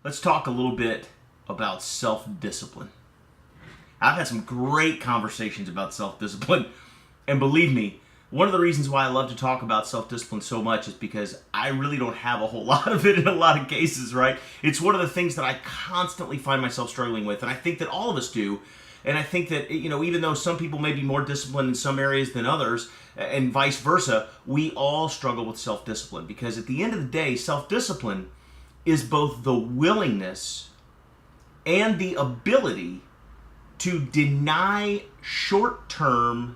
Let's talk a little bit about self-discipline. I've had some great conversations about self-discipline, and believe me, one of the reasons why I love to talk about self-discipline so much is because I really don't have a whole lot of it in a lot of cases, right? It's one of the things that I constantly find myself struggling with, and I think that all of us do. And I think that, even though some people may be more disciplined in some areas than others, and vice versa, we all struggle with self-discipline because at the end of the day, self-discipline is both the willingness and the ability to deny short-term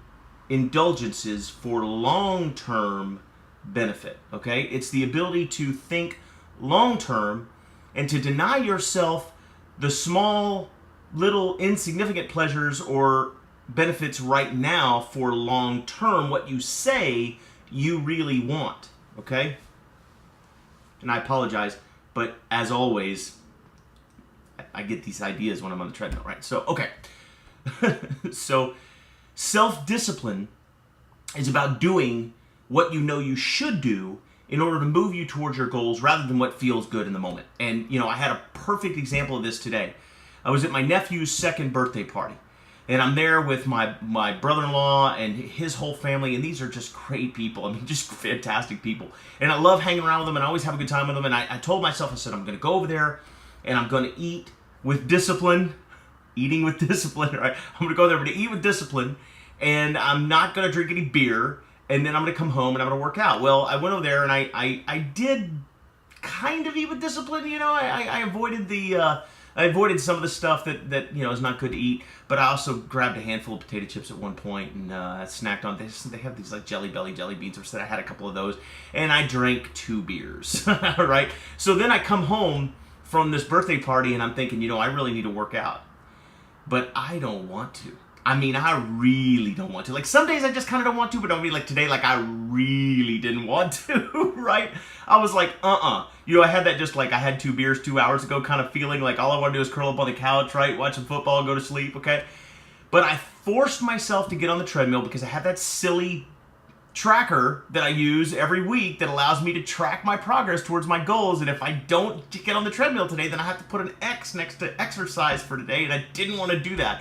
indulgences for long-term benefit, okay? It's the ability to think long-term and to deny yourself the small, little, insignificant pleasures or benefits right now for long-term, what you say you really want, okay? And I apologize, but as always, I get these ideas when I'm on the treadmill, right? So, okay. So, self-discipline is about doing what you know you should do in order to move you towards your goals rather than what feels good in the moment. And, I had a perfect example of this today. I was at my nephew's second birthday party. And I'm there with my brother-in-law and his whole family, and these are just great people. I mean, just fantastic people. And I love hanging around with them, and I always have a good time with them. And I told myself, I said, I'm going to go over there, and I'm going to eat with discipline. Eating with discipline, right? I'm going to go there to eat with discipline, and I'm not going to drink any beer, and then I'm going to come home, and I'm going to work out. Well, I went over there, and I did kind of eat with discipline. I avoided I avoided some of the stuff that is not good to eat, but I also grabbed a handful of potato chips at one point and snacked on this. They have these like Jelly Belly jelly beans, or I had a couple of those, and I drank 2 beers, right? So then I come home from this birthday party, and I'm thinking, I really need to work out, but I don't want to. I mean, I really don't want to. Like, some days I just kind of don't want to, but don't be like today, like I really didn't want to, right? I was like, I had that just like I had 2 beers 2 hours ago kind of feeling, like all I want to do is curl up on the couch, right? Watch some football, go to sleep, okay? But I forced myself to get on the treadmill because I have that silly tracker that I use every week that allows me to track my progress towards my goals. And if I don't get on the treadmill today, then I have to put an X next to exercise for today, and I didn't want to do that.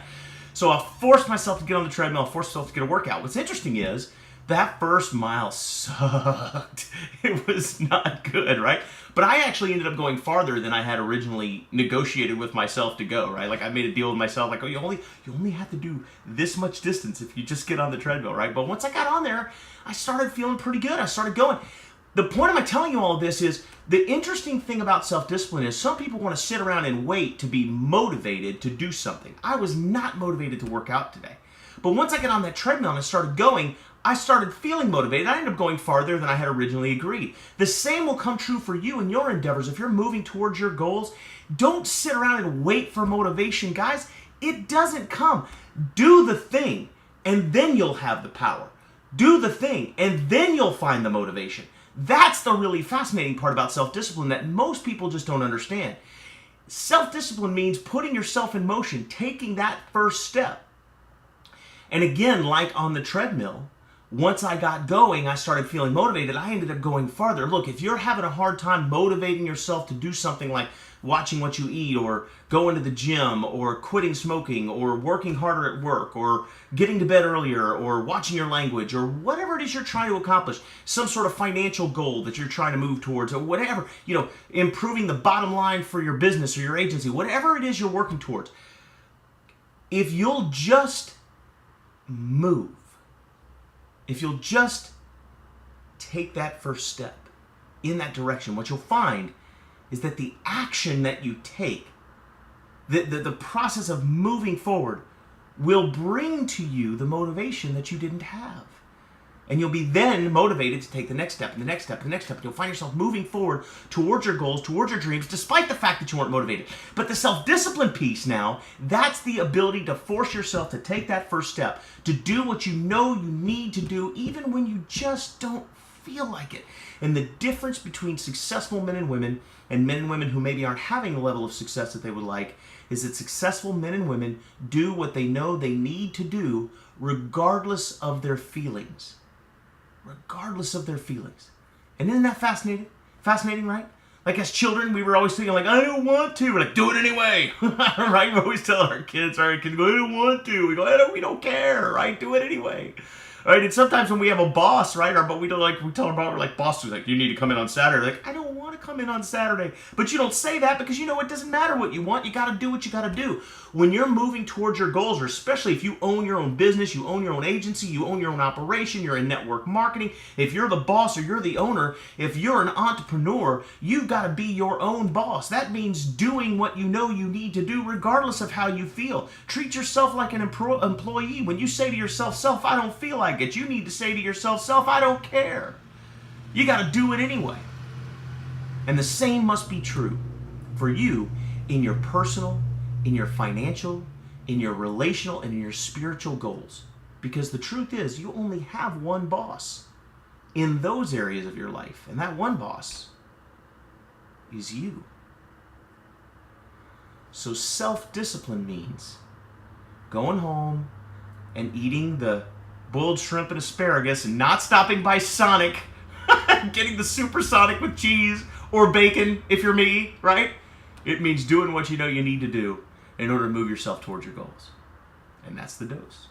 So I forced myself to get on the treadmill, I forced myself to get a workout. What's interesting is that first mile sucked. It was not good, right? But I actually ended up going farther than I had originally negotiated with myself to go, right? Like I made a deal with myself, like, you only have to do this much distance if you just get on the treadmill, right? But once I got on there, I started feeling pretty good. I started going. The point of my telling you all of this is the interesting thing about self-discipline is some people want to sit around and wait to be motivated to do something. I was not motivated to work out today. But once I got on that treadmill and I started going, I started feeling motivated. I ended up going farther than I had originally agreed. The same will come true for you in your endeavors. If you're moving towards your goals, don't sit around and wait for motivation, guys. It doesn't come. Do the thing, and then you'll have the power. Do the thing, and then you'll find the motivation. That's the really fascinating part about self-discipline that most people just don't understand. Self-discipline means putting yourself in motion, taking that first step. And again, like on the treadmill, once I got going, I started feeling motivated. I ended up going farther. Look, if you're having a hard time motivating yourself to do something like watching what you eat, or going to the gym, or quitting smoking, or working harder at work, or getting to bed earlier, or watching your language, or whatever it is you're trying to accomplish, some sort of financial goal that you're trying to move towards, or whatever, improving the bottom line for your business or your agency, whatever it is you're working towards, if you'll just move, if you'll just take that first step in that direction, what you'll find is that the action that you take, the process of moving forward, will bring to you the motivation that you didn't have. And you'll be then motivated to take the next step, and the next step, and the next step. And you'll find yourself moving forward towards your goals, towards your dreams, despite the fact that you weren't motivated. But the self-discipline piece now, that's the ability to force yourself to take that first step, to do what you know you need to do, even when you just don't feel like it. And the difference between successful men and women who maybe aren't having the level of success that they would like is that successful men and women do what they know they need to do regardless of their feelings. Regardless of their feelings. And isn't that fascinating? Fascinating, right? Like as children, we were always thinking like, I don't want to. We're like, do it anyway, right? We always tell our kids, right? Kids go, I don't want to. We go, we don't care, right? Do it anyway. Right? And sometimes when we have a boss, right? But we don't we tell our boss, we're like, boss, like, you need to come in on Saturday. Like, I don't want to come in on Saturday. But you don't say that because you know it doesn't matter what you want. You got to do what you got to do. When you're moving towards your goals, or especially if you own your own business, you own your own agency, you own your own operation, you're in network marketing, if you're the boss or you're the owner, if you're an entrepreneur, you've got to be your own boss. That means doing what you know you need to do regardless of how you feel. Treat yourself like an employee. When you say to yourself, self, I don't feel like it, you need to say to yourself, self, I don't care. You got to do it anyway. And the same must be true for you in your personal, in your financial, in your relational, and in your spiritual goals. Because the truth is, you only have one boss in those areas of your life. And that one boss is you. So self-discipline means going home and eating the boiled shrimp and asparagus and not stopping by Sonic, getting the supersonic with cheese or bacon if you're me, right? It means doing what you know you need to do in order to move yourself towards your goals. And that's the dose.